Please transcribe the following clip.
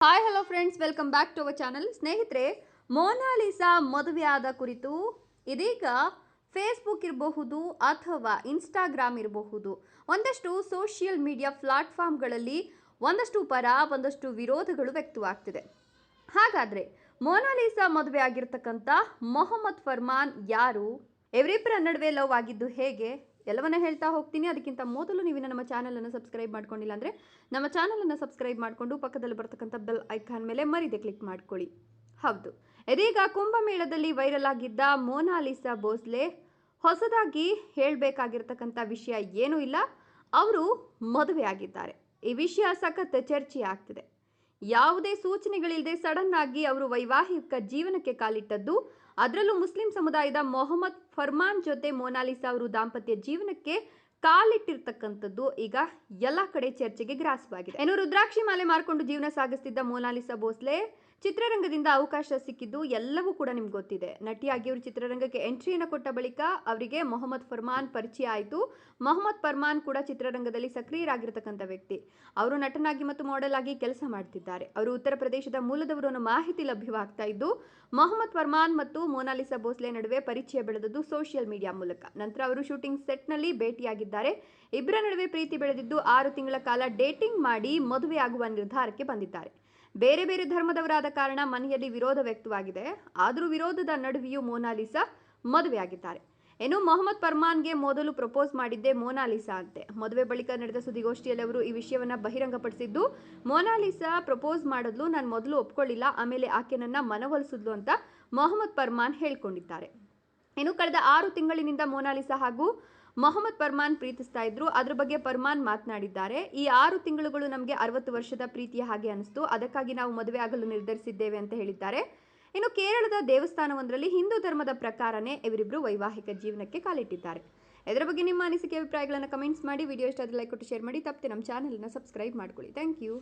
Hi hello friends, welcome back to our channel. ಸ್ನೇಹಿತರೆ, ಮೊನಾಲಿಸಾ ಮದುವೆಯಾದ ಕುರಿತು ಇದೀಗ ಫೇಸ್ಬುಕ್ ಇರಬಹುದು ಅಥವಾ ಇನ್ಸ್ಟಾಗ್ರಾಮ್ ಇರಬಹುದು, ಒಂದಷ್ಟು ಸೋಷಿಯಲ್ ಮೀಡಿಯಾ ಪ್ಲಾಟ್ಫಾರ್ಮ್ಗಳಲ್ಲಿ ಒಂದಷ್ಟು ಪರ ಒಂದಷ್ಟು ವಿರೋಧಗಳು ವ್ಯಕ್ತವಾಗ್ತಿದೆ. ಹಾಗಾದರೆ ಮೊನಾಲಿಸಾ ಮದುವೆ ಆಗಿರ್ತಕ್ಕಂಥ ಮೊಹಮ್ಮದ್ ಫರ್ಮಾನ್ ಯಾರು? ಇವರಿಬ್ಬರ ನಡುವೆ ಲವ್ ಆಗಿದ್ದು ಹೇಗೆ? ಎಲ್ಲವನ್ನ ಹೇಳ್ತಾ ಹೋಗ್ತೀನಿ. ಅದಕ್ಕಿಂತ ಮೊದಲು ನೀವು ನಮ್ಮ ಚಾನಲನ್ನು ಸಬ್ಸ್ಕ್ರೈಬ್ ಮಾಡ್ಕೊಂಡಿಲ್ಲ ಅಂದರೆ ನಮ್ಮ ಚಾನಲನ್ನು ಸಬ್ಸ್ಕ್ರೈಬ್ ಮಾಡಿಕೊಂಡು ಪಕ್ಕದಲ್ಲಿ ಬರ್ತಕ್ಕಂಥ ಬೆಲ್ ಐಕಾನ್ ಮೇಲೆ ಮರಿದೆ ಕ್ಲಿಕ್ ಮಾಡ್ಕೊಳ್ಳಿ. ಹೌದು, ಇದೀಗ ಕುಂಭಮೇಳದಲ್ಲಿ ವೈರಲ್ ಆಗಿದ್ದ ಮೊನಾಲಿಸಾ ಭೋಸ್ಲೆ ಹೊಸದಾಗಿ ಹೇಳಬೇಕಾಗಿರ್ತಕ್ಕಂಥ ವಿಷಯ ಏನೂ ಇಲ್ಲ. ಅವರು ಮದುವೆ ಆಗಿದ್ದಾರೆ. ಈ ವಿಷಯ ಸಖತ್ ಚರ್ಚೆ ಆಗ್ತಿದೆ. ಯಾವುದೇ ಸೂಚನೆಗಳಿಲ್ಲದೆ ಸಡನ್ ಆಗಿ ಅವರು ವೈವಾಹಿಕ ಜೀವನಕ್ಕೆ ಕಾಲಿಟ್ಟದ್ದು, ಅದರಲ್ಲೂ ಮುಸ್ಲಿಂ ಸಮುದಾಯದ ಮೊಹಮ್ಮದ್ ಫರ್ಮಾನ್ ಜೊತೆ ಮೊನಾಲಿಸಾ ಅವರು ದಾಂಪತ್ಯ ಜೀವನಕ್ಕೆ ಕಾಲಿಟ್ಟಿರ್ತಕ್ಕಂಥದ್ದು ಈಗ ಎಲ್ಲ ಕಡೆ ಚರ್ಚೆಗೆ ಗ್ರಾಸವಾಗಿದೆ. ಇನ್ನು ರುದ್ರಾಕ್ಷಿ ಮಾಲೆ ಮಾರ್ಕೊಂಡು ಜೀವನ ಸಾಗಿಸ್ತಿದ್ದ ಮೊನಾಲಿಸಾ ಭೋಸ್ಲೆ ಚಿತ್ರರಂಗದಿಂದ ಅವಕಾಶ ಸಿಕ್ಕಿದ್ದು ಎಲ್ಲವೂ ಕೂಡ ನಿಮ್ಗೆ ಗೊತ್ತಿದೆ. ನಟಿಯಾಗಿ ಅವರು ಚಿತ್ರರಂಗಕ್ಕೆ ಎಂಟ್ರಿಯನ್ನು ಕೊಟ್ಟ ಬಳಿಕ ಅವರಿಗೆ ಮೊಹಮ್ಮದ್ ಫರ್ಮಾನ್ ಪರಿಚಯ ಆಯಿತು. ಮೊಹಮ್ಮದ್ ಫರ್ಮಾನ್ ಕೂಡ ಚಿತ್ರರಂಗದಲ್ಲಿ ಸಕ್ರಿಯರಾಗಿರ್ತಕ್ಕಂಥ ವ್ಯಕ್ತಿ. ಅವರು ನಟನಾಗಿ ಮತ್ತು ಮಾಡೆಲ್ ಆಗಿ ಕೆಲಸ ಮಾಡ್ತಿದ್ದಾರೆ. ಅವರು ಉತ್ತರ ಪ್ರದೇಶದ ಮೂಲದವರು ಅನ್ನೋ ಮಾಹಿತಿ ಲಭ್ಯವಾಗ್ತಾ ಇದ್ದು, ಮೊಹಮ್ಮದ್ ಫರ್ಮಾನ್ ಮತ್ತು ಮೊನಾಲಿಸಾ ಭೋಸ್ಲೆ ನಡುವೆ ಪರಿಚಯ ಬೆಳೆದದ್ದು ಸೋಷಿಯಲ್ ಮೀಡಿಯಾ ಮೂಲಕ. ನಂತರ ಅವರು ಶೂಟಿಂಗ್ ಸೆಟ್ನಲ್ಲಿ ಭೇಟಿಯಾಗಿದ್ದಾರೆ. ಇಬ್ಬರ ನಡುವೆ ಪ್ರೀತಿ ಬೆಳೆದಿದ್ದು 6 ತಿಂಗಳ ಕಾಲ ಡೇಟಿಂಗ್ ಮಾಡಿ ಮದುವೆಯಾಗುವ ನಿರ್ಧಾರಕ್ಕೆ ಬಂದಿದ್ದಾರೆ. ಬೇರೆ ಬೇರೆ ಧರ್ಮದವರಾದ ಕಾರಣ ಮನೆಯಲ್ಲಿ ವಿರೋಧ ವ್ಯಕ್ತವಾಗಿದೆ. ಆದರೂ ವಿರೋಧದ ನಡುವೆಯೂ ಮೊನಾಲಿಸಾ ಮದುವೆಯಾಗಿದ್ದಾರೆ. ಇನ್ನು ಮೊಹಮ್ಮದ್ ಫರ್ಮಾನ್ಗೆ ಮೊದಲು ಪ್ರಪೋಸ್ ಮಾಡಿದ್ದೆ ಮೊನಾಲಿಸಾ ಅಂತೆ. ಮದುವೆ ಬಳಿಕ ನಡೆದ ಸುದ್ದಿಗೋಷ್ಠಿಯಲ್ಲಿ ಅವರು ಈ ವಿಷಯವನ್ನ ಬಹಿರಂಗಪಡಿಸಿದ್ದು, ಮೊನಾಲಿಸಾ ಪ್ರಪೋಸ್ ಮಾಡಿದ್ಲು, ನಾನು ಮೊದಲು ಒಪ್ಕೊಳ್ಳಿಲ್ಲ, ಆಮೇಲೆ ಆಕೆ ನನ್ನ ಮನವೊಲಿಸಿದ್ಲು ಅಂತ ಮೊಹಮ್ಮದ್ ಫರ್ಮಾನ್ ಹೇಳ್ಕೊಂಡಿದ್ದಾರೆ. ಇನ್ನು ಕಳೆದ 6 ತಿಂಗಳಿನಿಂದ ಮೊನಾಲಿಸಾ ಹಾಗೂ ಮೊಹಮ್ಮದ್ ಫರ್ಮಾನ್ ಪ್ರೀತಿಸ್ತಾ ಇದ್ರು. ಅದ್ರ ಬಗ್ಗೆ ಫರ್ಮಾನ್ ಮಾತನಾಡಿದ್ದಾರೆ. ಈ 6 ತಿಂಗಳುಗಳು ನಮಗೆ 60 ವರ್ಷದ ಪ್ರೀತಿಯ ಹಾಗೆ ಅನಿಸ್ತು. ಅದಕ್ಕಾಗಿ ನಾವು ಮದುವೆ ಆಗಲು ನಿರ್ಧರಿಸಿದ್ದೇವೆ ಅಂತ ಹೇಳಿದ್ದಾರೆ. ಇನ್ನು ಕೇರಳದ ದೇವಸ್ಥಾನವೊಂದರಲ್ಲಿ ಹಿಂದೂ ಧರ್ಮದ ಪ್ರಕಾರನೇ ಇವರಿಬ್ಬರು ವೈವಾಹಿಕ ಜೀವನಕ್ಕೆ ಕಾಲಿಟ್ಟಿದ್ದಾರೆ. ಇದರ ಬಗ್ಗೆ ನಿಮ್ಮ ಅನಿಸಿಕೆ ಅಭಿಪ್ರಾಯಗಳನ್ನು ಕಮೆಂಟ್ಸ್ ಮಾಡಿ. ವಿಡಿಯೋ ಇಷ್ಟ ಆದರೆ ಲೈಕ್ ಕೊಟ್ಟು ಶೇರ್ ಮಾಡಿ. ತಪ್ಪದೆ ನಮ್ಮ ಚಾನಲನ್ನು ಸಬ್ಸ್ಕ್ರೈಬ್ ಮಾಡ್ಕೊಳ್ಳಿ. Thank you.